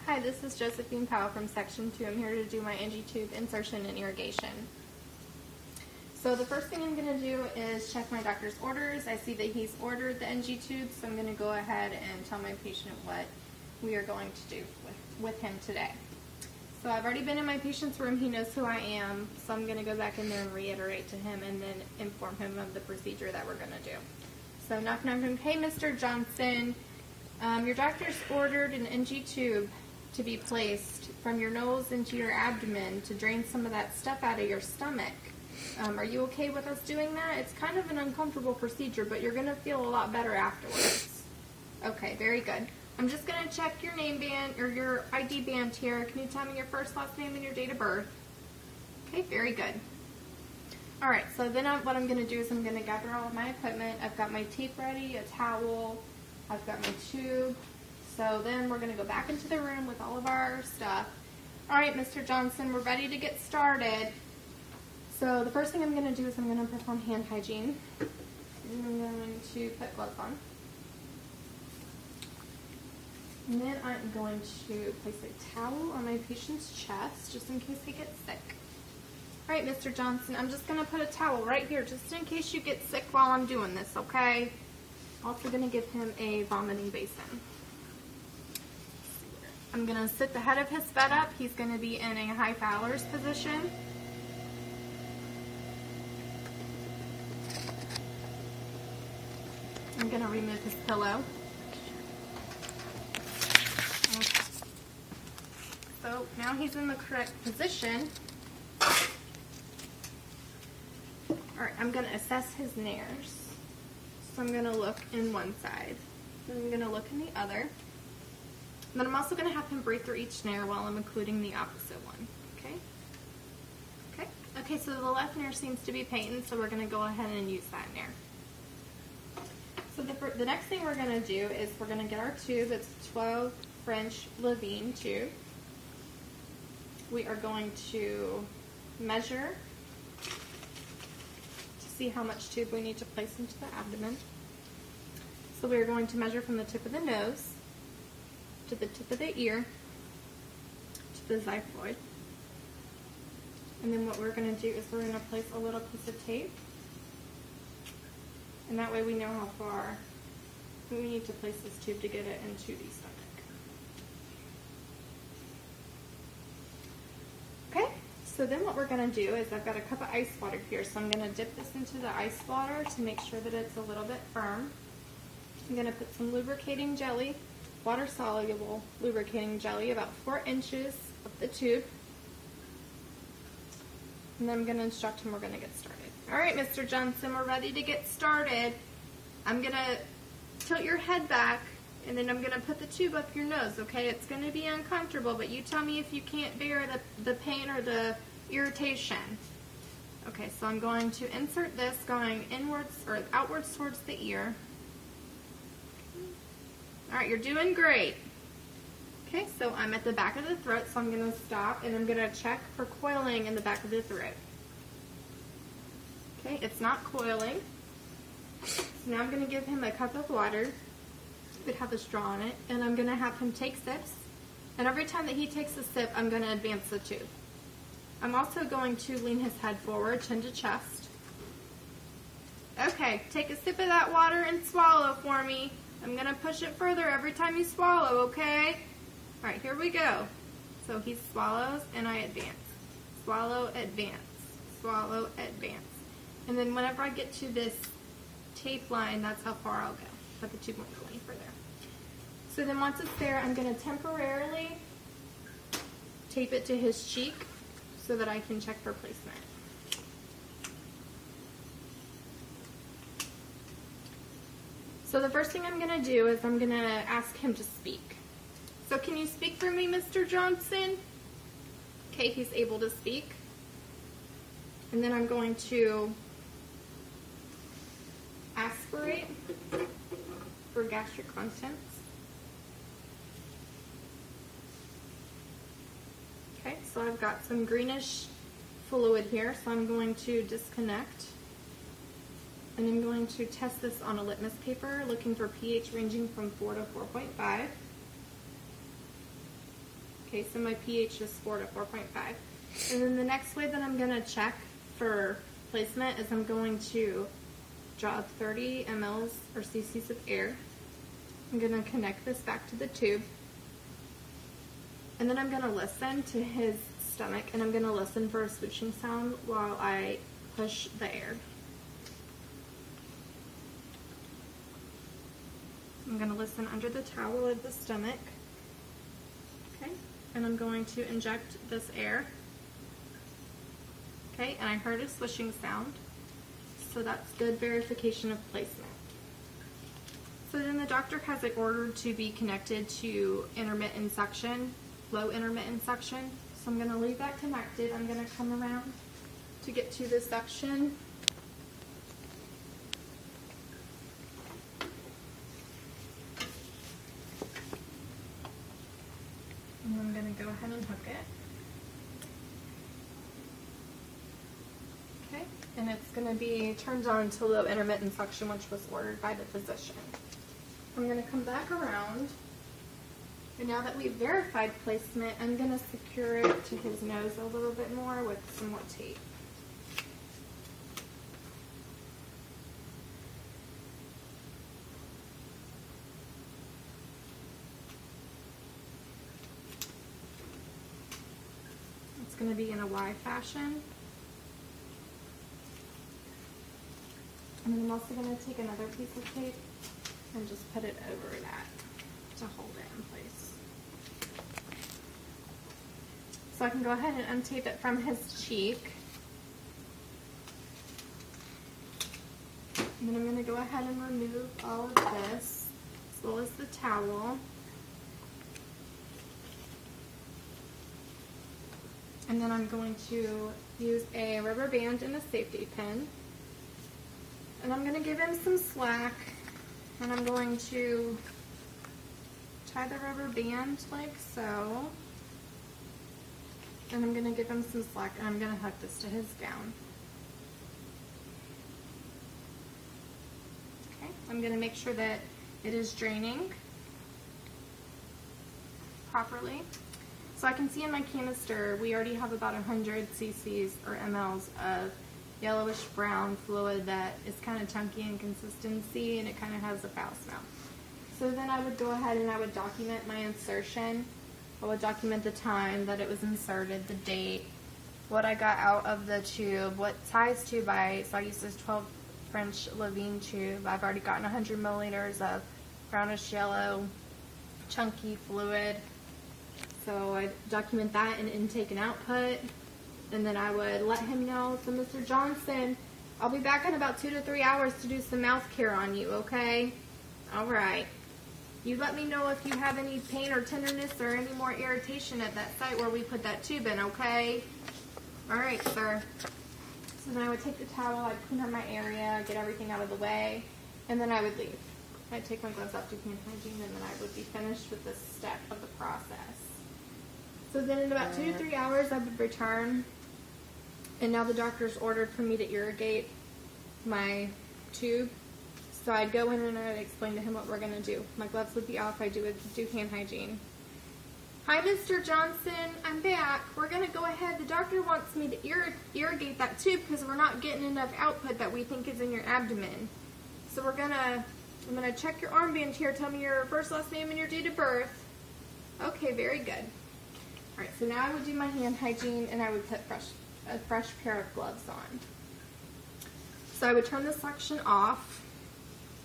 Hi, this is Josephine Powell from Section 2. I'm here to do my NG Tube insertion and irrigation. So the first thing I'm going to do is check my doctor's orders. I see that he's ordered the NG Tube, so I'm going to go ahead and tell my patient what we are going to do with him today. So I've already been in my patient's room. He knows who I am, so I'm going to go back in there and reiterate to him and then inform him of the procedure that we're going to do. So knock, knock, knock. Hey, Mr. Johnson, your doctor's ordered an NG Tube to be placed from your nose into your abdomen to drain some of that stuff out of your stomach. Are you okay with us doing that? It's kind of an uncomfortable procedure, but you're going to feel a lot better afterwards. Okay, very good. I'm just going to check your name band, or your ID band here. Can you tell me your first, last name, and your date of birth? Okay, very good. Alright, so then what I'm going to do is I'm going to gather all of my equipment. I've got my tape ready, a towel, I've got my tube. So then we're going to go back into the room with all of our stuff. Alright, Mr. Johnson, we're ready to get started. So the first thing I'm going to do is I'm going to perform hand hygiene. And I'm going to put gloves on. And then I'm going to place a towel on my patient's chest just in case he gets sick. Alright, Mr. Johnson, I'm just going to put a towel right here just in case you get sick while I'm doing this, okay? Also going to give him a vomiting basin. I'm going to sit the head of his bed up. He's going to be in a high Fowler's position. I'm going to remove his pillow. Okay. So now he's in the correct position. Alright, I'm going to assess his nares. So I'm going to look in one side. Then I'm going to look in the other. And then I'm also going to have him breathe through each nair while I'm including the opposite one. Okay? Okay. Okay, so the left nair seems to be patent, so we're going to go ahead and use that nair. So the next thing we're going to do is we're going to get our tube. It's a 12 French Levine tube. We are going to measure to see how much tube we need to place into the abdomen. So we are going to measure from the tip of the nose to the tip of the ear, to the xiphoid. And then what we're going to do is we're going to place a little piece of tape. And that way we know how far we need to place this tube to get it into the stomach. Okay, so then what we're going to do is I've got a cup of ice water here, so I'm going to dip this into the ice water to make sure that it's a little bit firm. I'm going to put some lubricating jelly, water-soluble lubricating jelly, about 4 inches of the tube. And then I'm going to instruct him we're going to get started. Alright, Mr. Johnson, we're ready to get started. I'm going to tilt your head back, and then I'm going to put the tube up your nose, okay? It's going to be uncomfortable, but you tell me if you can't bear the pain or the irritation. Okay, so I'm going to insert this going inwards or outwards towards the ear. Alright, you're doing great. Okay, so I'm at the back of the throat, so I'm going to stop and I'm going to check for coiling in the back of the throat. Okay, it's not coiling. So now I'm going to give him a cup of water. It would have a straw in it, and I'm going to have him take sips. And every time that he takes a sip, I'm going to advance the tube. I'm also going to lean his head forward, chin to chest. Okay, take a sip of that water and swallow for me. I'm going to push it further every time you swallow, okay? Alright, here we go. So he swallows and I advance. Swallow, advance. Swallow, advance. And then whenever I get to this tape line, that's how far I'll go. But the tube won't go any further. So then once it's there, I'm going to temporarily tape it to his cheek so that I can check for placement. So the first thing I'm going to do is I'm going to ask him to speak. So can you speak for me, Mr. Johnson? Okay, he's able to speak. And then I'm going to aspirate for gastric contents. Okay, so I've got some greenish fluid here, so I'm going to disconnect. And I'm going to test this on a litmus paper, looking for pH ranging from 4 to 4.5. Okay, so my pH is 4 to 4.5. And then the next way that I'm going to check for placement is I'm going to draw 30 mLs or cc's of air. I'm going to connect this back to the tube. And then I'm going to listen to his stomach, and I'm going to listen for a swooshing sound while I push the air. I'm going to listen under the towel of the stomach. Okay, and I'm going to inject this air. Okay, and I heard a swishing sound, so that's good verification of placement. So then the doctor has it ordered to be connected to intermittent suction, low intermittent suction. So I'm going to leave that connected. I'm going to come around to get to the suction. And I'm going to go ahead and hook it. Okay, and it's going to be turned on to low intermittent suction, which was ordered by the physician. I'm going to come back around, and now that we've verified placement, I'm going to secure it to his nose a little bit more with some more tape. It's going to be in a Y fashion. And then I'm also going to take another piece of tape and just put it over that to hold it in place. So I can go ahead and untape it from his cheek. And then I'm going to go ahead and remove all of this, as well as the towel. And then I'm going to use a rubber band and a safety pin. And I'm going to give him some slack. And I'm going to tie the rubber band like so. And I'm going to give him some slack, and I'm going to hook this to his gown. Okay, I'm going to make sure that it is draining properly. So I can see in my canister, we already have about 100 cc's or mLs of yellowish brown fluid that is kind of chunky in consistency, and it kind of has a foul smell. So then I would go ahead and I would document my insertion. I would document the time that it was inserted, the date, what I got out of the tube, what size tube so I used this 12 French Levine tube. I've already gotten 100 milliliters of brownish yellow chunky fluid. So I document that in intake and output. And then I would let him know, so Mr. Johnson, I'll be back in about 2 to 3 hours to do some mouth care on you, okay? All right. You let me know if you have any pain or tenderness or any more irritation at that site where we put that tube in, okay? All right, sir. So then I would take the towel, I'd clean up my area, get everything out of the way, and then I would leave. I'd take my gloves off, do hand hygiene, and then I would be finished with this step of the process. So then in about 2 to 3 hours, I would return, and now the doctor's ordered for me to irrigate my tube. So I'd go in and I'd explain to him what we're going to do. My gloves would be off. I do hand hygiene. Hi, Mr. Johnson. I'm back. We're going to go ahead. The doctor wants me to irrigate that tube because we're not getting enough output that we think is in your abdomen. So I'm going to check your armband here. Tell me your first, last name, and your date of birth. Okay, very good. All right, so now I would do my hand hygiene, and I would put a fresh pair of gloves on. So I would turn the suction off.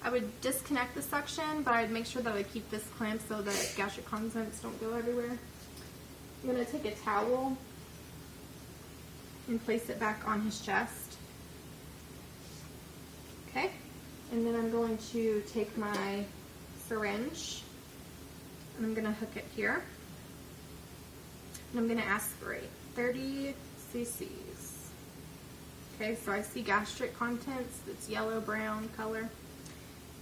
I would disconnect the suction, but I'd make sure that I keep this clamped so that gastric contents don't go everywhere. I'm going to take a towel and place it back on his chest. Okay, and then I'm going to take my syringe and I'm going to hook it here. And I'm going to aspirate 30 cc's. Okay, so I see gastric contents, it's yellow-brown color.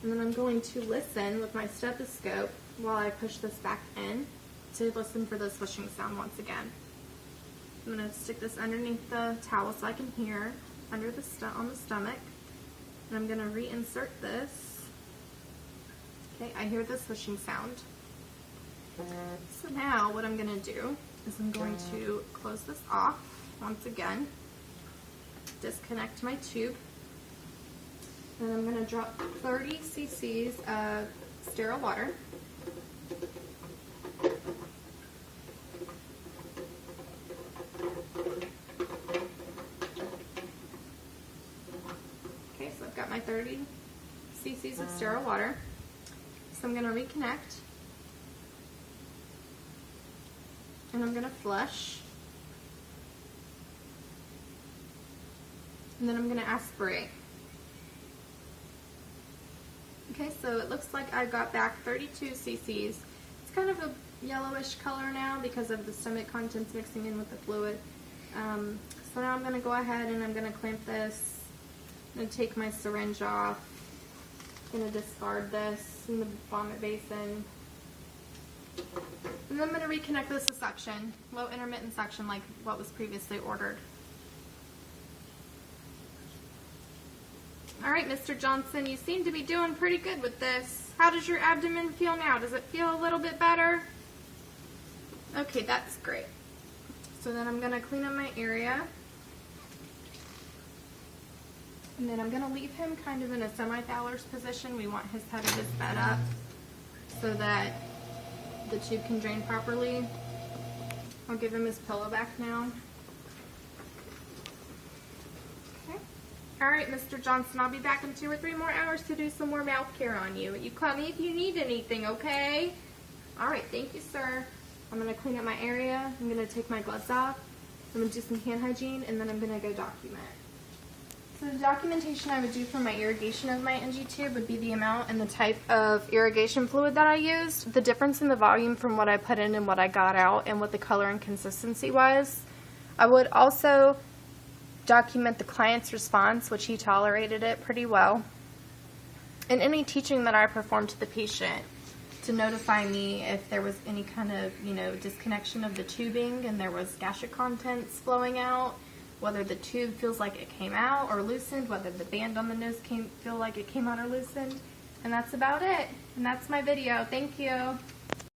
And then I'm going to listen with my stethoscope while I push this back in to listen for the swishing sound once again. I'm going to stick this underneath the towel so I can hear under the on the stomach. And I'm going to reinsert this. Okay, I hear the swishing sound. So now what I'm going to do is I'm going to close this off once again, disconnect my tube, and I'm going to drop 30 cc's of sterile water. Okay, so I've got my 30 cc's of sterile water. So I'm going to reconnect, and I'm going to flush, and then I'm going to aspirate. Okay, so it looks like I got back 32 cc's. It's kind of a yellowish color now because of the stomach contents mixing in with the fluid. So now I'm going to go ahead and I'm going to clamp this. I'm going to take my syringe off. I'm going to discard this in the vomit basin. And then I'm going to reconnect this to suction, low intermittent suction like what was previously ordered. Alright, Mr. Johnson, you seem to be doing pretty good with this. How does your abdomen feel now? Does it feel a little bit better? Okay, that's great. So then I'm going to clean up my area. And then I'm going to leave him kind of in a semi-Fowler's position. We want his head of his bed up so that the tube can drain properly. I'll give him his pillow back now. Okay. Alright, Mr. Johnson, I'll be back in 2 or 3 more hours to do some more mouth care on you. You call me if you need anything, okay? Alright, thank you, sir. I'm going to clean up my area. I'm going to take my gloves off. I'm going to do some hand hygiene, and then I'm going to go document. So the documentation I would do for my irrigation of my NG tube would be the amount and the type of irrigation fluid that I used, the difference in the volume from what I put in and what I got out, and what the color and consistency was. I would also document the client's response, which he tolerated it pretty well, and any teaching that I performed to the patient to notify me if there was any kind of, disconnection of the tubing and there was gastric contents flowing out, whether the tube feels like it came out or loosened, whether the band on the nose feel like it came out or loosened. And that's about it. And that's my video. Thank you.